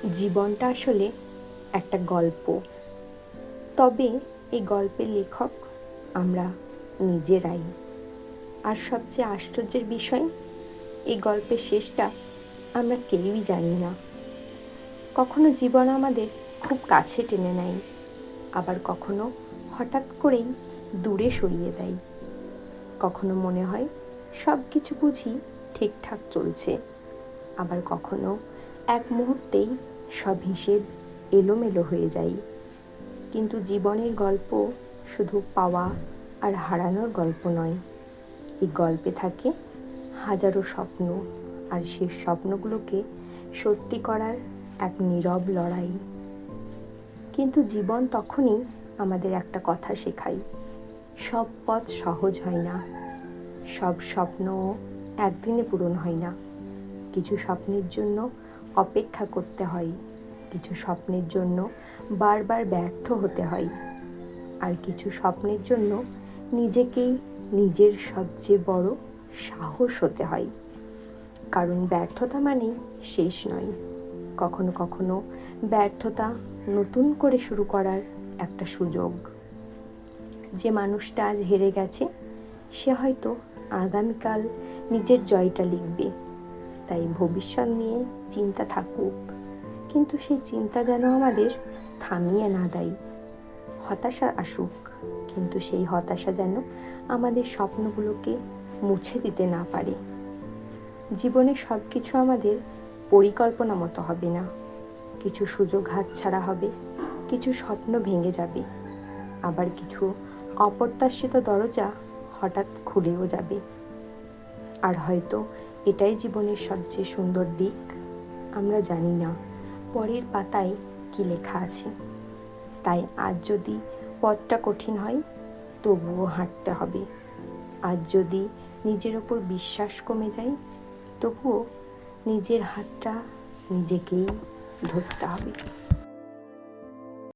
জীবনটা আসলে একটা গল্প, তবে এই গল্পের লেখক আমরা নিজেরাই। আর সবচেয়ে আশ্চর্যের বিষয়, এই গল্পের শেষটা আমরা কেউই জানি না। কখনো জীবন আমাদের খুব কাছে টেনে নেয়, আবার কখনো হঠাৎ করেই দূরে সরিয়ে দেয়। কখনো মনে হয় সব কিছু বুঝি ঠিকঠাক চলছে, আবার কখনো এক মুহূর্তেই সব হিসেব এলোমেলো হয়ে যায়। কিন্তু জীবনের গল্প শুধু পাওয়া আর হারানোর গল্প নয়। এই গল্পে থাকে হাজারো স্বপ্ন, আর সেই স্বপ্নগুলোকে সত্যি করার এক নীরব লড়াই। কিন্তু জীবন তখনই আমাদের একটা কথা শেখায়, সব পথ সহজ হয় না, সব স্বপ্ন একদিনে পূরণ হয় না। কিছু স্বপ্নের জন্য অপেক্ষা করতে হয়, কিছু স্বপ্নের জন্য বারবার ব্যর্থ হতে হয়, আর কিছু স্বপ্নের জন্য নিজেকেই নিজের সবচেয়ে বড় সাহস হতে হয়। কারণ ব্যর্থতা মানেই শেষ নয়, কখনো কখনো ব্যর্থতা নতুন করে শুরু করার একটা সুযোগ। যে মানুষটা আজ হেরে গেছে, সে হয়তো আগামীকাল নিজের জয়টা লিখবে। তাই ভবিষ্যৎ নিয়ে চিন্তা থাকুক, কিন্তু সেই চিন্তা যেন আমাদের থামিয়ে না দেয়। হতাশা আসুক, কিন্তু সেই হতাশা যেন আমাদের স্বপ্নগুলোকে মুছে দিতে না পারে। জীবনে সব কিছু আমাদের পরিকল্পনা মতো হবে না। কিছু সুযোগ হাতছাড়া হবে, কিছু স্বপ্ন ভেঙে যাবে, আবার কিছু অপ্রত্যাশিত দরজা হঠাৎ খুলেও যাবে। আর হয়তো এটাই জীবনের সবচেয়ে সুন্দর দিক, আমরা জানি না পরের পাতায় কি লেখা আছে। তাই আজ যদি পথটা কঠিন হয়, তবুও হাঁটতে হবে। আজ যদি নিজের ওপর বিশ্বাস কমে যায়, তবুও নিজের হাতটা নিজেকেই ধরতে হবে।